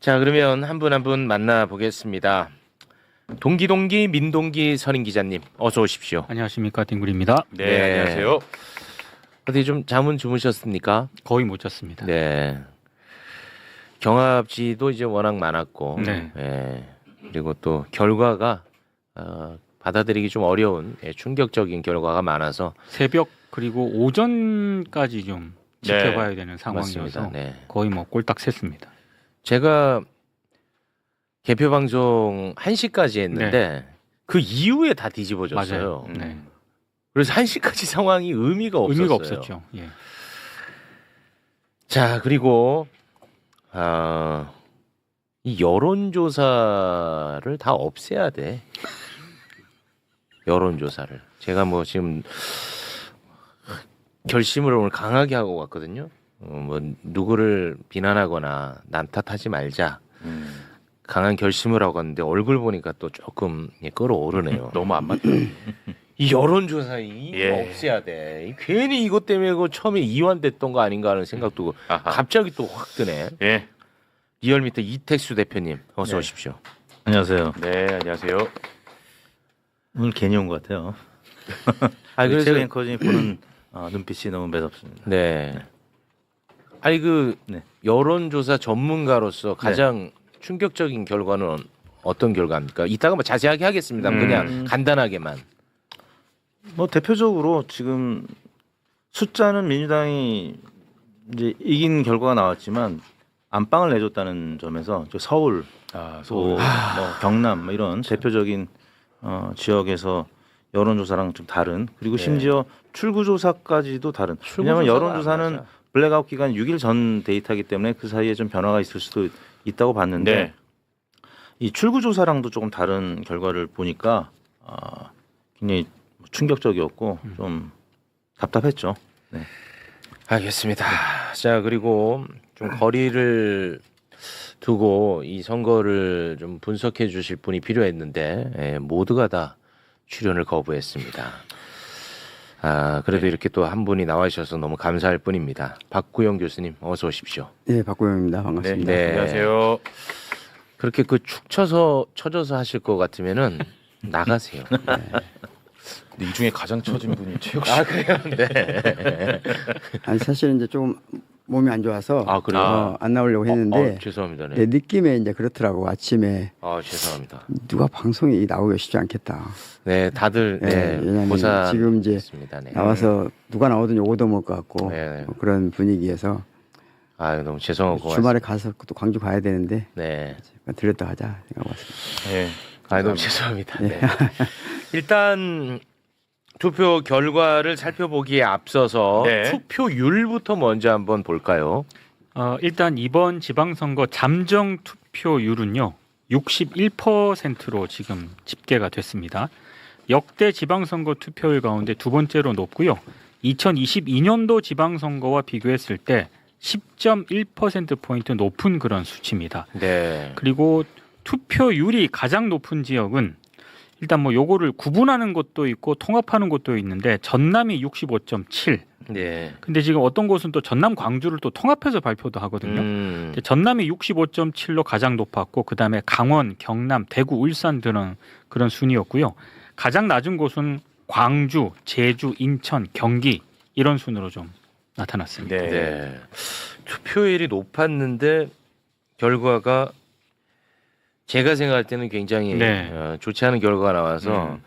자, 그러면 한 분 한 분 만나보겠습니다. 동기 민동기 선임 기자님 어서 오십시오. 안녕하십니까, 딩굴입니다. 네. 안녕하세요. 어디 좀 잠은 주무셨습니까? 거의 못 잤습니다. 네. 경합지도 이제 워낙 많았고, 네. 예. 그리고 또 결과가 받아들이기 좀 어려운 충격적인 결과가 많아서 새벽 그리고 오전까지 좀 네. 지켜봐야 되는 상황이어서 맞습니다. 네. 거의 뭐 꼴딱 샜습니다. 제가 개표 방송 1시까지 했는데 그 이후에 다 뒤집어졌어요. 맞아요. 네. 그래서 1시까지 상황이 의미가 없었어요. 의미가 없었죠. 예. 자, 그리고 이 여론조사를 다 없애야 돼. 여론조사를. 제가 뭐 지금 결심을 오늘 강하게 하고 왔거든요. 뭐 누구를 비난하거나 난탓하지 말자. 강한 결심을 하고 왔는데 얼굴 보니까 또 조금 끌어오르네요. 너무 안 맞다. 이 여론조사 이 예. 없애야 돼. 괜히 이것 때문에 그 처음에 이완됐던 거 아닌가 하는 생각도 아하. 갑자기 또 확 드네. 예. 리얼미터 이택수 대표님 어서 네. 오십시오. 안녕하세요. 네, 안녕하세요. 오늘 괜히 온 것 같아요. 아니 그래서 최근 앵커진이 보는 눈빛이 너무 매섭습니다. 네. 아니 그 네. 여론조사 전문가로서 가장 충격적인 결과는 어떤 결과입니까? 이따가 뭐 자세하게 하겠습니다. 그냥 간단하게만. 뭐 대표적으로 지금 숫자는 민주당이 이제 이긴 결과가 나왔지만 안방을 내줬다는 점에서 저 서울, 또 뭐 경남 뭐 이런 대표적인 지역에서 여론조사랑 좀 다른 그리고 심지어 출구조사까지도 다른. 왜냐하면 여론조사는 블랙아웃 기간 6일 전 데이터이기 때문에 그 사이에 좀 변화가 있을 수도 있다고 봤는데 네. 이 출구조사랑도 조금 다른 결과를 보니까 굉장히 충격적이었고 좀 답답했죠. 네. 알겠습니다. 자, 그리고 좀 거리를 두고 이 선거를 좀 분석해 주실 분이 필요했는데 모두가 다 출연을 거부했습니다. 그래도 이렇게 또 한 분이 나와 주셔서 너무 감사할 뿐입니다. 박구영 교수님 어서 오십시오. 네, 박구영입니다. 반갑습니다. 네. 안녕하세요. 그렇게 그 축 쳐져서 하실 것 같으면은 나가세요. 근데 이 중에 가장 처진 분이 최욱 씨. 그래요? 네. 아니 사실은 이제 조금 몸이 안 좋아서 그래요? 안 나오려고 했는데 죄송합니다. 네. 내 느낌에 이제 그렇더라고. 아침에 죄송합니다. 누가 방송에 나오기 쉽지 않겠다. 네, 다들 왜냐면 고사 지금 이제 있습니다. 네. 나와서 누가 나오든 욕도 먹을 것 같고 네. 뭐 그런 분위기에서 너무 죄송한 것 같습니다. 주말에 가서 또 광주 가야 되는데 네. 들렸다 하자 생각하고 왔습니다. 예. 너무 죄송합니다. 네. 일단 투표 결과를 살펴보기에 앞서서 네. 투표율부터 먼저 한번 볼까요? 일단 이번 지방선거 잠정 투표율은요 61%로 지금 집계가 됐습니다. 역대 지방선거 투표율 가운데 두 번째로 높고요. 2022년도 지방선거와 비교했을 때 10.1%포인트 높은 그런 수치입니다. 네. 그리고 투표율이 가장 높은 지역은 일단 뭐 요거를 구분하는 것도 있고 통합하는 것도 있는데 전남이 65.7. 네. 근데 지금 어떤 곳은 또 전남 광주를 또 통합해서 발표도 하거든요. 근데 전남이 65.7로 가장 높았고 그다음에 강원, 경남, 대구, 울산 등은 그런 순이었고요. 가장 낮은 곳은 광주, 제주, 인천, 경기 이런 순으로 좀 나타났습니다. 네. 네. 투표율이 높았는데 결과가 제가 생각할 때는 굉장히 네. 좋지 않은 결과가 나와서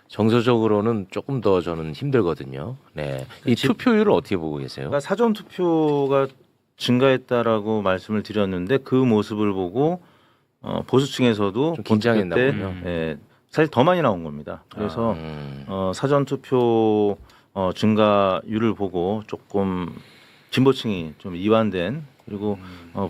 정서적으로는 조금 더 저는 힘들거든요. 네. 이 투표율을 어떻게 보고 계세요? 그러니까 사전 투표가 증가했다라고 말씀을 드렸는데 그 모습을 보고 보수층에서도 좀 긴장했나 그때, 보군요. 사실 더 많이 나온 겁니다. 그래서 사전 투표 증가율을 보고 조금 진보층이 좀 이완된 그리고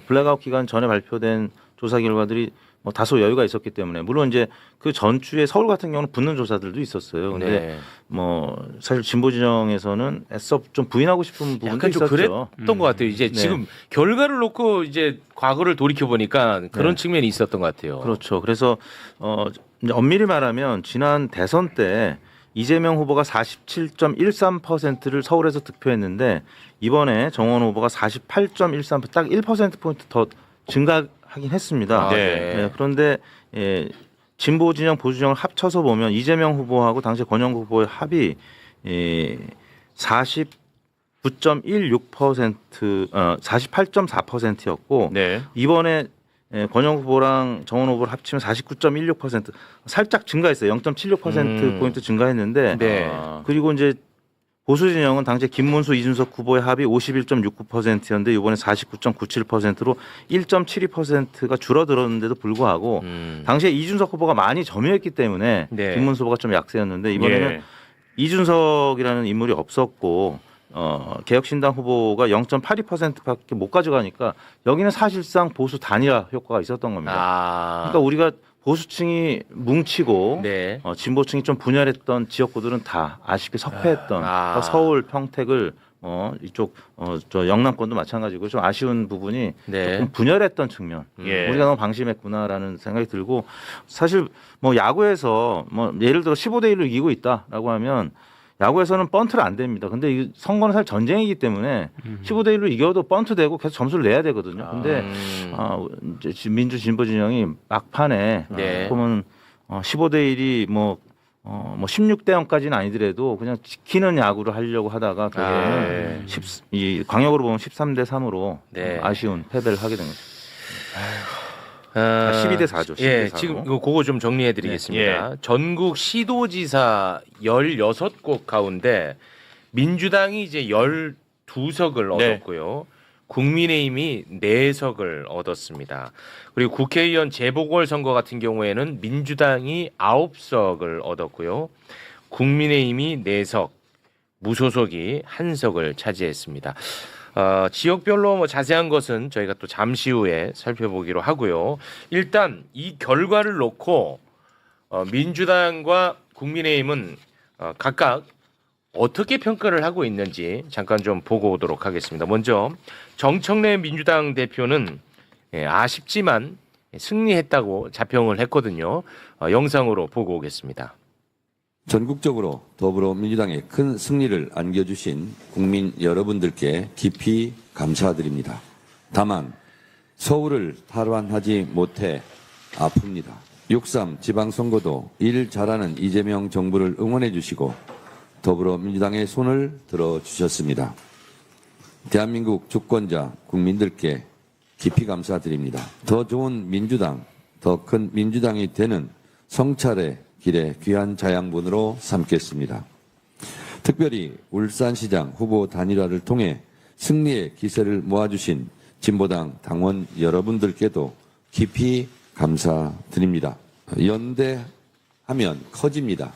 블랙아웃 기간 전에 발표된 조사 결과들이 뭐 다소 여유가 있었기 때문에 물론 이제 그 전주에 서울 같은 경우는 붙는 조사들도 있었어요. 근데 네. 뭐 사실 진보 진영에서는 애써 좀 부인하고 싶은 부분도 약간 좀 있었죠. 그랬던 것 같아요. 이제 네. 지금 결과를 놓고 이제 과거를 돌이켜 보니까 그런 네. 측면이 있었던 것 같아요. 그렇죠. 그래서 이제 엄밀히 말하면 지난 대선 때 이재명 후보가 47.13%를 서울에서 득표했는데 이번에 정원 후보가 48.13%딱 1%포인트 더 증가한 하긴 했습니다. 아, 네. 네, 그런데 진보 진영 보수 진영을 합쳐서 보면 이재명 후보하고 당시 권영국 후보의 합이 49.16% 48.4%였고 네. 이번에 권영 후보랑 정원 후보를 합치면 49.16% 살짝 증가했어요. 0.76% 포인트 증가했는데 네. 그리고 이제 보수 진영은 당시 김문수 이준석 후보의 합이 51.69%였는데 이번에 49.97%로 1.72%가 줄어들었는데도 불구하고 당시에 이준석 후보가 많이 점유했기 때문에 네. 김문수 후보가 좀 약세였는데 이번에는 예. 이준석이라는 인물이 없었고 개혁신당 후보가 0.82%밖에 못 가져가니까 여기는 사실상 보수 단일화 효과가 있었던 겁니다. 아. 그러니까 우리가 보수층이 뭉치고 네. 진보층이 좀 분열했던 지역구들은 다 아쉽게 석패했던 아. 서울, 평택을 이쪽 저 영남권도 마찬가지고 좀 아쉬운 부분이 네. 조금 분열했던 측면. 예. 우리가 너무 방심했구나라는 생각이 들고 사실 뭐 야구에서 뭐 예를 들어 15대 1로 이기고 있다라고 하면 야구에서는 번트를 안 됩니다. 근데 이 선거는 사실 전쟁이기 때문에 15대 1로 이겨도 번트 되고 계속 점수를 내야 되거든요. 근데 이제 민주 진보 진영이 막판에 네. 보면 15대 1이 뭐 16대 0까지는 아니더라도 그냥 지키는 야구를 하려고 하다가 결국에는 네. 이 광역으로 보면 13대 3으로 네. 아쉬운 패배를 하게 된 거죠. 12대 4죠. 12대 예, 4로. 지금 그거 좀 정리해 드리겠습니다. 전국 시도지사 16곳 가운데 민주당이 이제 12석을 얻었고요. 국민의힘이 4석을 얻었습니다. 그리고 국회의원 재보궐선거 같은 경우에는 민주당이 9석을 얻었고요. 국민의힘이 4석, 무소속이 1석을 차지했습니다. 지역별로 뭐 자세한 것은 저희가 또 잠시 후에 살펴보기로 하고요. 일단 이 결과를 놓고 민주당과 국민의힘은 각각 어떻게 평가를 하고 있는지 잠깐 좀 보고 오도록 하겠습니다. 먼저 정청래 민주당 대표는 아쉽지만 승리했다고 자평을 했거든요. 영상으로 보고 오겠습니다. 전국적으로 더불어민주당에 큰 승리를 안겨주신 국민 여러분들께 깊이 감사드립니다. 다만 서울을 탈환하지 못해 아픕니다. 6.3 지방선거도 일 잘하는 이재명 정부를 응원해 주시고 더불어민주당의 손을 들어주셨습니다. 대한민국 주권자 국민들께 깊이 감사드립니다. 더 좋은 민주당, 더 큰 민주당이 되는 성찰의 길에 귀한 자양분으로 삼겠습니다. 특별히 울산시장 후보 단일화를 통해 승리의 기세를 모아주신 진보당 당원 여러분들께도 깊이 감사드립니다. 연대하면 커집니다.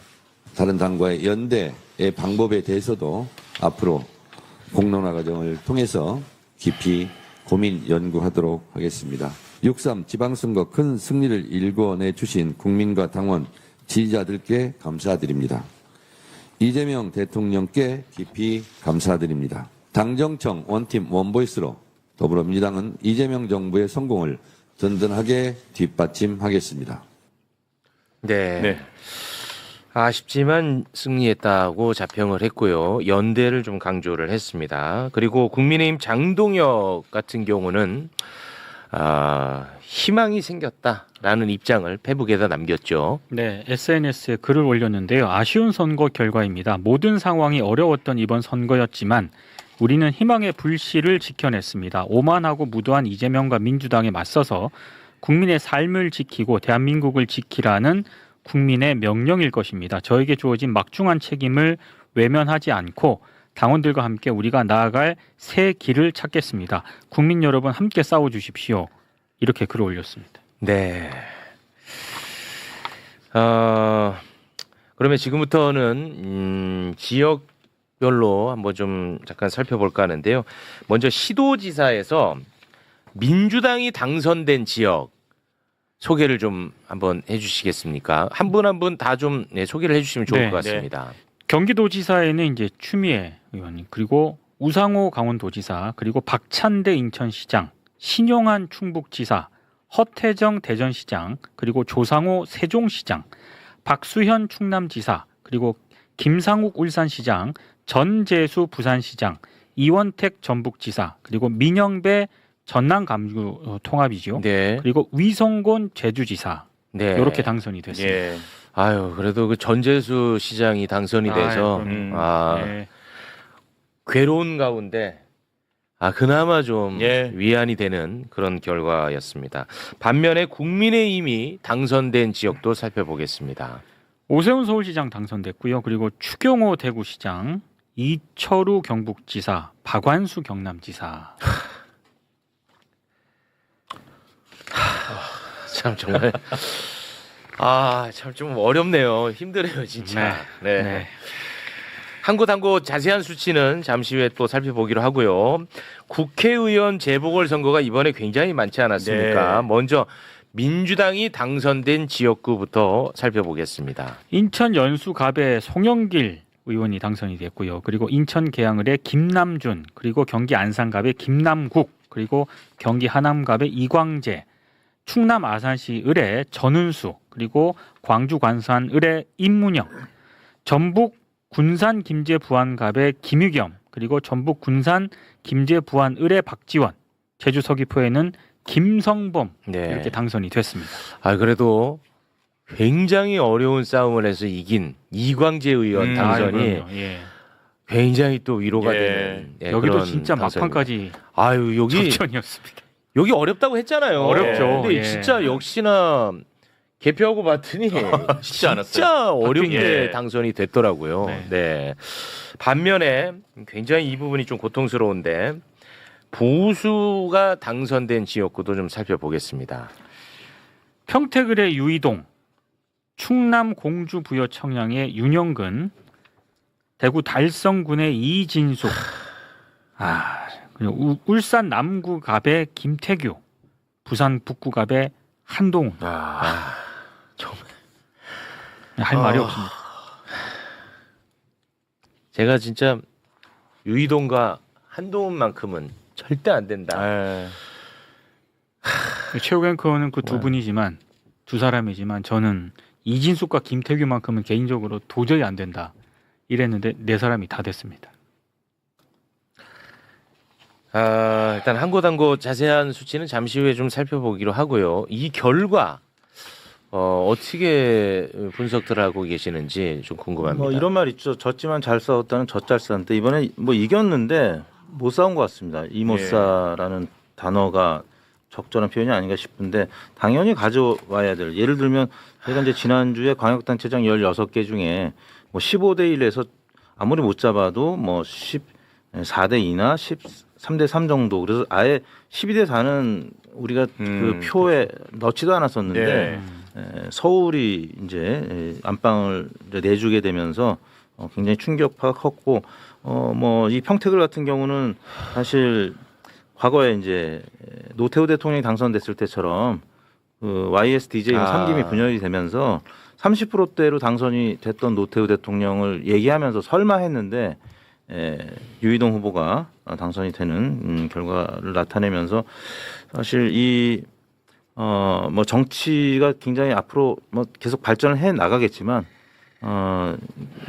다른 당과의 연대의 방법에 대해서도 앞으로 공론화 과정을 통해서 깊이 고민 연구하도록 하겠습니다. 6.3 지방선거 큰 승리를 일궈내 주신 국민과 당원 지지자들께 감사드립니다. 이재명 대통령께 깊이 감사드립니다. 당정청 원팀 원보이스로 더불어민주당은 이재명 정부의 성공을 든든하게 뒷받침하겠습니다. 네. 네. 아쉽지만 승리했다고 자평을 했고요. 연대를 좀 강조를 했습니다. 그리고 국민의힘 장동혁 같은 경우는 희망이 생겼다라는 입장을 페북에다 남겼죠. 네, SNS에 글을 올렸는데요. 아쉬운 선거 결과입니다. 모든 상황이 어려웠던 이번 선거였지만 우리는 희망의 불씨를 지켜냈습니다. 오만하고 무도한 이재명과 민주당에 맞서서 국민의 삶을 지키고 대한민국을 지키라는 국민의 명령일 것입니다. 저에게 주어진 막중한 책임을 외면하지 않고 당원들과 함께 우리가 나아갈 새 길을 찾겠습니다. 국민 여러분 함께 싸워주십시오. 이렇게 글을 올렸습니다. 네. 그러면 지금부터는 지역별로 한번 좀 잠깐 살펴볼까 하는데요. 먼저 시도지사에서 민주당이 당선된 지역 소개를 좀 한번 해주시겠습니까? 한 분 한 분 다 좀 소개를 해주시면 좋을 네, 것 같습니다. 경기도지사에는 이제 추미애 의원님, 그리고 우상호 강원도지사, 그리고 박찬대 인천시장, 신용한 충북지사, 허태정 대전시장, 그리고 조상호 세종시장, 박수현 충남지사, 그리고 김상욱 울산시장, 전재수 부산시장, 이원택 전북지사, 그리고 민영배 전남 광주 통합이죠. 네. 그리고 위성곤 제주지사 네. 이렇게 당선이 됐습니다. 예. 아유, 그래도 그 전재수 시장이 당선이 돼서 네. 괴로운 가운데 그나마 좀 예. 위안이 되는 그런 결과였습니다. 반면에 국민의힘이 당선된 지역도 살펴보겠습니다. 오세훈 서울시장 당선됐고요. 그리고 추경호 대구시장, 이철우 경북지사, 박완수 경남지사. 참 정말 참 좀 어렵네요. 힘드네요, 진짜. 네. 한 곳 한 곳 자세한 수치는 잠시 후에 또 살펴보기로 하고요. 국회의원 재보궐선거가 이번에 굉장히 많지 않았습니까? 네. 먼저 민주당이 당선된 지역구부터 살펴보겠습니다. 인천 연수갑의 송영길 의원이 당선이 됐고요. 그리고 인천 계양을의 김남준, 그리고 경기 안산갑의 김남국, 그리고 경기 하남갑의 이광재, 충남 아산시 을의 전은수, 그리고 광주 관산 을의 임문영, 전북 군산 김제 부안갑의 김유겸, 그리고 전북 군산 김제 부안 을의 박지원, 제주 서귀포에는 김성범 네. 이렇게 당선이 됐습니다. 그래도 굉장히 어려운 싸움을 해서 이긴 이광재 의원 당선이 그럼요. 예. 굉장히 또 위로가 예. 되는 여기도 그런 진짜 당선입니다. 막판까지 여기 접전이었습니다. 여기 어렵다고 했잖아요. 어렵죠. 근데 예. 진짜 역시나 개표하고 봤더니 쉽지 않았어요. 진짜 어렵게 예. 당선이 됐더라고요. 네. 네. 반면에 굉장히 이 부분이 좀 고통스러운데 보수가 당선된 지역구도 좀 살펴보겠습니다. 평택을의 유이동, 충남 공주 부여 청량의 윤영근, 대구 달성군의 이진숙, 그리고 울산 남구갑의 김태규, 부산 북구갑의 한동훈. 정말 할 말이 없습니다. 제가 진짜 유이동과 한동훈만큼은 절대 안 된다. 최고 앵커는 그 두 분이지만 두 사람이지만 저는 이진숙과 김태규만큼은 개인적으로 도저히 안 된다 이랬는데 네 사람이 다 됐습니다. 일단 한 곳 한 곳 자세한 수치는 잠시 후에 좀 살펴보기로 하고요. 이 결과 어떻게 분석들 하고 계시는지 좀 궁금합니다. 뭐 이런 말 있죠. 졌지만 잘 싸웠다는 젖잘 싸는데 이번에 뭐 이겼는데 못 싸운 것 같습니다. 이모싸라는 단어가 적절한 표현이 아닌가 싶은데 당연히 가져와야 될. 예를 들면 제가 이제 지난주에 광역단체장 16개 중에 뭐 15대 1에서 아무리 못 잡아도 뭐 14대 2나 13대 3 정도. 그래서 아예 12대 4는 우리가 그 표에 넣지도 않았었는데 서울이 이제 안방을 이제 내주게 되면서 굉장히 충격파가 컸고 뭐 이 평택을 같은 경우는 사실 과거에 이제 노태우 대통령이 당선됐을 때처럼 그 YSDJ 삼김이 분열이 되면서 30%대로 당선이 됐던 노태우 대통령을 얘기하면서 설마 했는데 유이동 후보가 당선이 되는 결과를 나타내면서 사실 이 뭐 정치가 굉장히 앞으로 뭐 계속 발전을 해 나가겠지만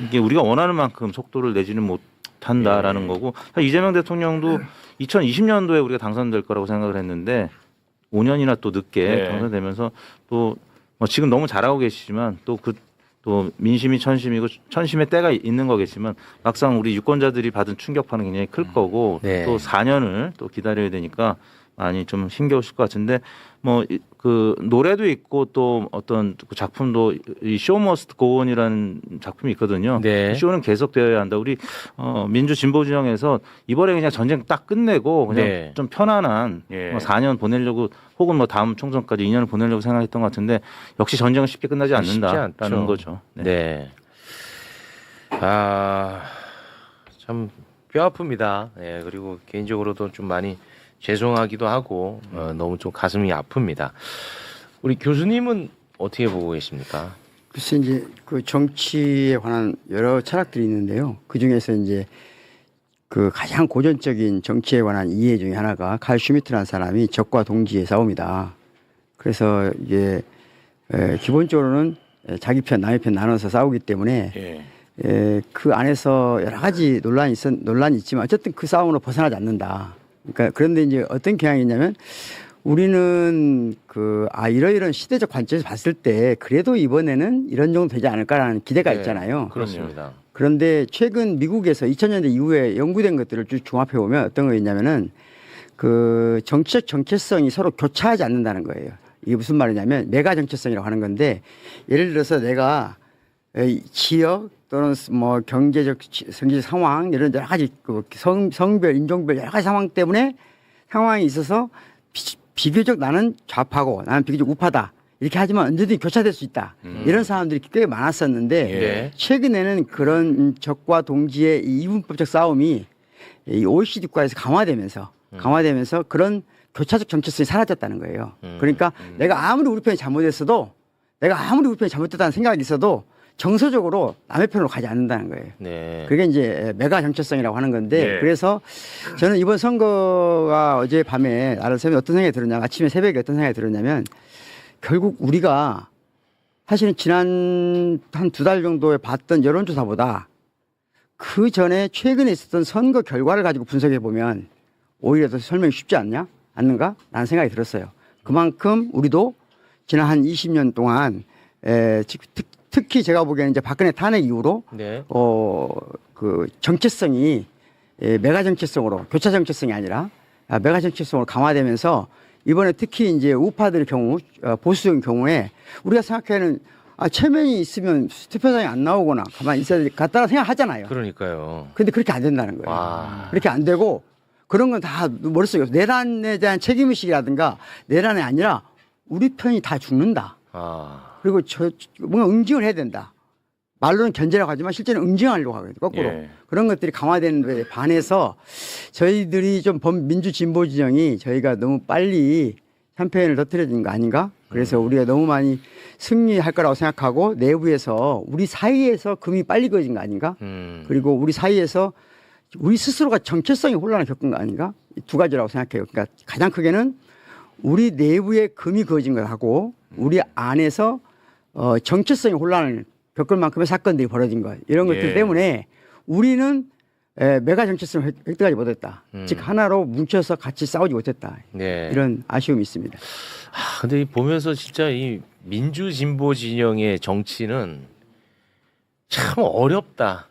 이게 우리가 원하는 만큼 속도를 내지는 못한다라는 거고 이재명 대통령도 2020년도에 우리가 당선될 거라고 생각을 했는데 5년이나 또 늦게 당선되면서 또 뭐 지금 너무 잘하고 계시지만 또 민심이 천심이고 천심의 때가 있는 거겠지만 막상 우리 유권자들이 받은 충격파는 굉장히 클 거고 또 4년을 또 기다려야 되니까 많이 좀 힘겨우실 것 같은데 뭐 그 노래도 있고 또 어떤 그 작품도 이 쇼 머스트 고온이라는 작품이 있거든요. 네. 쇼는 계속되어야 한다. 우리 민주 진보 진영에서 이번에 그냥 전쟁 딱 끝내고 그냥 좀 편안한 뭐 4년 보내려고 혹은 뭐 다음 총선까지 2년을 보내려고 생각했던 것 같은데 역시 전쟁은 쉽게 끝나지 않는다라는 거죠. 네. 참 뼈 아픕니다. 예, 그리고 개인적으로도 좀 많이 죄송하기도 하고 너무 좀 가슴이 아픕니다. 우리 교수님은 어떻게 보고 계십니까? 글쎄 이제 그 정치에 관한 여러 철학들이 있는데요. 그 중에서 이제 그 가장 고전적인 정치에 관한 이해 중에 하나가 칼 슈미트라는 사람이 적과 동지의 싸움이다. 그래서 이게 기본적으로는 자기 편 남의 편 나눠서 싸우기 때문에 그 안에서 여러 가지 논란이 있지만 어쨌든 그 싸움으로 벗어나지 않는다. 그러니까 그런데 이제 어떤 경향이 있냐면 우리는 이런 시대적 관점에서 봤을 때 그래도 이번에는 이런 정도 되지 않을까라는 기대가 있잖아요. 그렇습니다. 그런데 최근 미국에서 2000년대 이후에 연구된 것들을 쭉 종합해 보면 어떤 거 있냐면은 그 정치적 정체성이 서로 교차하지 않는다는 거예요. 이게 무슨 말이냐면 메가 정체성이라고 하는 건데 예를 들어서 내가 지역 또는 뭐 경제적 상황 이런 여러 가지 성별 인종별 여러 가지 상황이 있어서 비교적 나는 좌파고 나는 비교적 우파다 이렇게 하지만 언제든지 교차될 수 있다 이런 사람들이 꽤 많았었는데 예. 최근에는 그런 적과 동지의 이 이분법적 싸움이 이 OECD 국가에서 강화되면서 그런 교차적 정체성이 사라졌다는 거예요. 그러니까 내가 아무리 우리 편이 잘못했어도 내가 아무리 우리 편이 잘못됐다는 생각이 있어도 정서적으로 남의 편으로 가지 않는다는 거예요. 네. 그게 이제 메가 정체성이라고 하는 건데 네. 그래서 저는 이번 선거가 어제 밤에 나를 새벽에 어떤 생각이 들었냐면 아침에 새벽에 어떤 생각이 들었냐면 결국 우리가 사실은 지난 한 2달 정도에 봤던 여론조사보다 그 전에 최근에 있었던 선거 결과를 가지고 분석해 보면 오히려 더 설명이 쉽지 않는가? 라는 생각이 들었어요. 그만큼 우리도 지난 한 20년 동안 특히 제가 보기에는 이제 박근혜 탄핵 이후로 네. 그 정체성이 메가 정체성으로 교차 정체성이 아니라 메가 정체성으로 강화되면서 이번에 특히 이제 우파들의 경우 보수적인 경우에 우리가 생각하는 체면이 있으면 투표장에 안 나오거나 가만히 있어야 될 것 같다는 생각하잖아요. 그러니까요. 근데 그렇게 안 된다는 거예요. 와. 그렇게 안 되고 그런 건 다 머릿속에 내란에 대한 책임의식이라든가 내란이 아니라 우리 편이 다 죽는다. 그리고 뭔가 응징을 해야 된다. 말로는 견제라고 하지만 실제는 응징하려고 하거든요. 거꾸로. 예. 그런 것들이 강화되는 데 반해서 저희들이 좀 민주 진보 진영이 저희가 너무 빨리 캠페인을 터뜨려진 거 아닌가? 그래서 우리가 너무 많이 승리할 거라고 생각하고 내부에서 우리 사이에서 금이 빨리 그어진 거 아닌가? 그리고 우리 사이에서 우리 스스로가 정체성의 혼란을 겪은 거 아닌가? 이 두 가지라고 생각해요. 그러니까 가장 크게는 우리 내부에 금이 그어진 것하고 우리 안에서 정체성의 혼란을 겪을 만큼의 사건들이 벌어진 것 이런 것들 때문에 우리는 메가 정체성을 획득하지 못했다. 즉 하나로 뭉쳐서 같이 싸우지 못했다. 네. 이런 아쉬움이 있습니다. 근데 보면서 진짜 이 민주 진보 진영의 정치는 참 어렵다.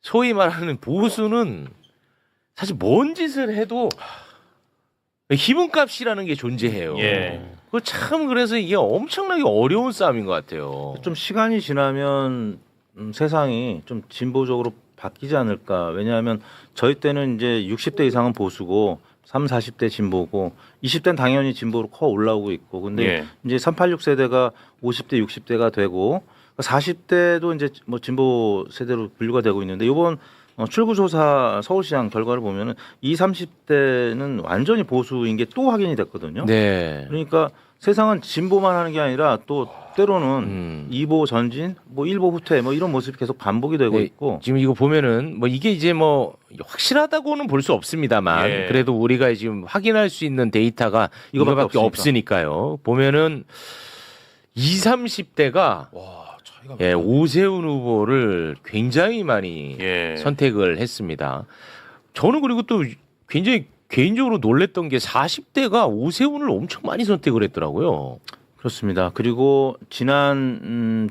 소위 말하는 보수는 사실 뭔 짓을 해도 기분값이라는 게 존재해요. 예. 그 참 그래서 이게 엄청나게 어려운 싸움인 것 같아요. 좀 시간이 지나면 세상이 좀 진보적으로 바뀌지 않을까. 왜냐하면 저희 때는 이제 60대 이상은 보수고 30, 40대 진보고 20대는 당연히 진보로 커 올라오고 있고 근데 예. 이제 386 세대가 50대, 60대가 되고 40대도 이제 뭐 진보 세대로 분류가 되고 있는데 이번 출구조사 서울시장 결과를 보면은 20, 30대는 완전히 보수인 게 또 확인이 됐거든요. 네. 그러니까 세상은 진보만 하는 게 아니라 또 때로는 2보 전진, 뭐 1보 후퇴 뭐 이런 모습이 계속 반복이 되고 네, 있고 지금 이거 보면은 뭐 이게 이제 뭐 확실하다고는 볼 수 없습니다만 예. 그래도 우리가 지금 확인할 수 있는 데이터가 이거밖에 없으니까요. 보면은 20, 30대가 와, 차이가 예, 오세훈 후보를 굉장히 많이 예. 선택을 했습니다. 저는 그리고 또 굉장히 개인적으로 놀랬던 게 40대가 오세훈을 엄청 많이 선택을 했더라고요. 그렇습니다. 그리고 지난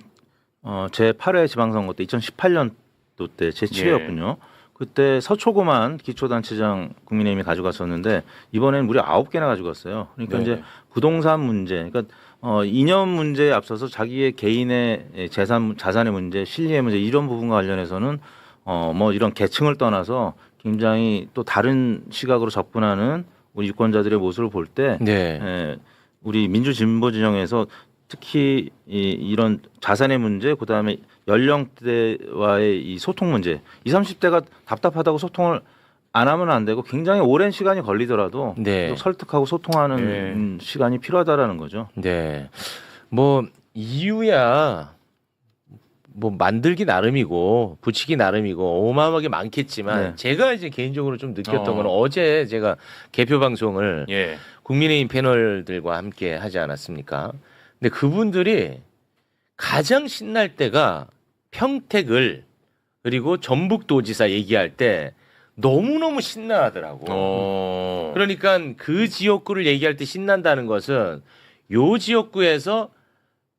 제 8회 지방선거 때 2018년도 때 제 7회였군요. 그때 서초구만 기초단체장 국민의힘이 가져갔었는데 이번에는 무려 9개나 가져갔어요. 그러니까 네. 이제 부동산 문제, 그러니까 이념 문제에 앞서서 자기의 개인의 자산의 문제, 실리의 문제 이런 부분과 관련해서는 뭐 이런 계층을 떠나서 굉장히 또 다른 시각으로 접근하는 우리 유권자들의 모습을 볼 때 네. 우리 민주 진보 진영에서 특히 이런 자산의 문제, 그다음에 연령대와의 이 소통 문제, 20, 30대가 답답하다고 소통을 안 하면 안 되고 굉장히 오랜 시간이 걸리더라도 네. 또 설득하고 소통하는 시간이 필요하다라는 거죠. 네. 뭐 이유야 뭐 만들기 나름이고 붙이기 나름이고 어마어마하게 많겠지만 네. 제가 이제 개인적으로 좀 느꼈던 건 어제 제가 개표 방송을 예. 국민의힘 패널들과 함께 하지 않았습니까? 근데 그분들이 가장 신날 때가 평택을 그리고 전북도지사 얘기할 때 너무너무 신나하더라고. 그러니까 그 지역구를 얘기할 때 신난다는 것은 요 지역구에서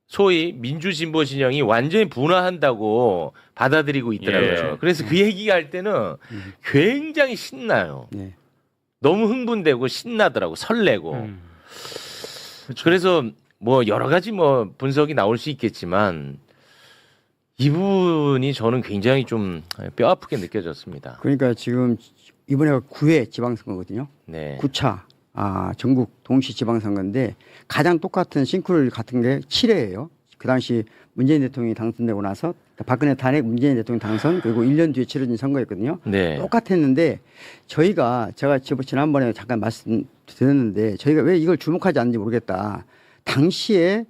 소위 민주진보 진영이 완전히 분화한다고 받아들이고 있더라고요. 예. 그래서 그 얘기할 때는 굉장히 신나요. 네. 너무 흥분되고 신나더라고, 설레고. 그래서 뭐 여러 가지 뭐 분석이 나올 수 있겠지만 이분이 저는 굉장히 좀 뼈 아프게 느껴졌습니다. 그러니까 지금 이번에가 9회 지방선거거든요. 네. 9차 전국 동시 지방선거인데 가장 똑같은 싱크로율 같은 게 7회예요. 그 당시 문재인 대통령이 당선되고 나서 박근혜 탄핵, 문재인 대통령 당선, 그리고 1년 뒤에 치러진 선거였거든요. 네. 똑같았는데 제가 지난번에 잠깐 말씀드렸는데 저희가 왜 이걸 주목하지 않는지 모르겠다. 당시에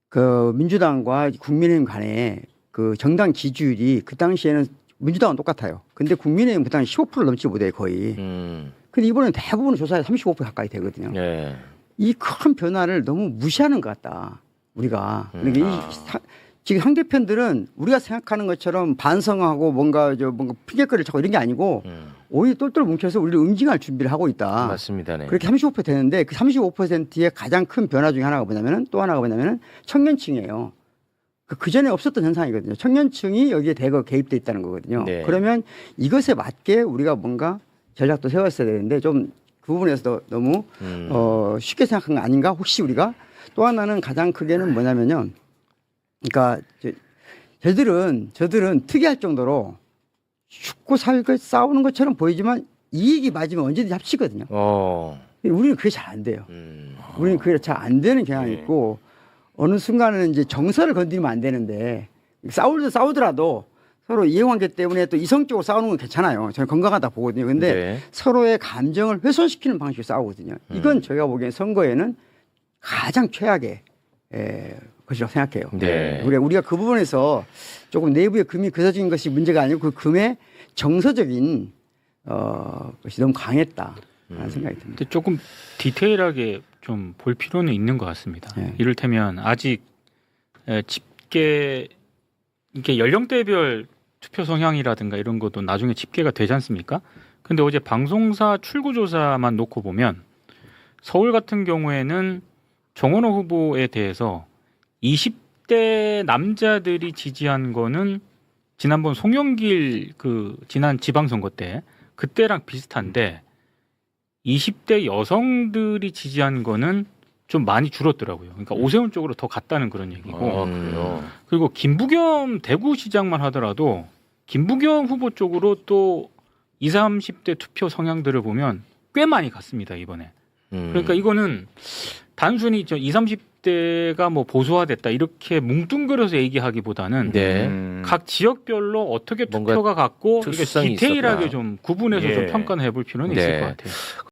그 민주당과 국민의힘 간에 그 정당 지지율이 그 당시에는 민주당은 똑같아요. 근데 국민의힘 그 당시 15% 넘지 못해요, 거의. 근데 이번엔 대부분 조사에 35% 가까이 되거든요. 네. 이 큰 변화를 너무 무시하는 것 같다. 우리가. 그러니까 지금 상대편들은 우리가 생각하는 것처럼 반성하고 뭔가 핑계거리를 찾고 이런 게 아니고 오히려 똘똘 뭉쳐서 우리를 응징할 준비를 하고 있다. 맞습니다. 네. 그렇게 35% 되는데 그 35%의 가장 큰 변화 중에 하나가 뭐냐면은 또 하나가 뭐냐면은 청년층이에요. 그 전에 없었던 현상이거든요. 청년층이 여기에 대거 개입돼 있다는 거거든요. 네. 그러면 이것에 맞게 우리가 뭔가 전략도 세웠어야 되는데 좀 그 부분에서 너무 쉽게 생각한 거 아닌가? 혹시 우리가 또 하나는 가장 크게는 뭐냐면요. 그러니까 저들은 특이할 정도로 죽고 살고 싸우는 것처럼 보이지만 이익이 맞으면 언제든지 합치거든요. 우리는 그게 잘 안 돼요. 우리는 그게 잘 안 되는 경향이 있고 어느 순간은 이제 정서를 건드리면 안 되는데 싸우더라도 서로 이해관계 때문에 또 이성적으로 싸우는 건 괜찮아요. 저는 건강하다 보거든요. 근데 네. 서로의 감정을 훼손시키는 방식으로 싸우거든요. 이건 저희가 보기엔 선거에는 가장 최악의 것이라고 생각해요. 네. 우리가 그 부분에서 조금 내부의 금이 그서진 것이 문제가 아니고 그 금의 정서적인 것이 너무 강했다라는 생각이 듭니다. 근데 조금 디테일하게 좀 볼 필요는 있는 것 같습니다. 네. 이를테면 아직 집계 이게 연령대별 투표 성향이라든가 이런 것도 나중에 집계가 되지 않습니까? 근데 어제 방송사 출구조사만 놓고 보면 서울 같은 경우에는 정원호 후보에 대해서 20대 남자들이 지지한 거는 지난번 송영길 지난 지방선거 때 그때랑 비슷한데 20대 여성들이 지지한 거는 좀 많이 줄었더라고요. 그러니까 오세훈 쪽으로 더 갔다는 그런 얘기고. 그래요. 그리고 김부겸 대구시장만 하더라도 김부겸 후보 쪽으로 또 20, 30대 투표 성향들을 보면 꽤 많이 갔습니다, 이번에. 그러니까 이거는 단순히 20, 30대가 뭐 보수화됐다 이렇게 뭉뚱그려서 얘기하기보다는 네. 각 지역별로 어떻게 뭔가 투표가 갔고 이게 특수성이 디테일하게 있었다. 좀 구분해서 좀 평가를 해볼 필요는 네. 있을 것 같아요.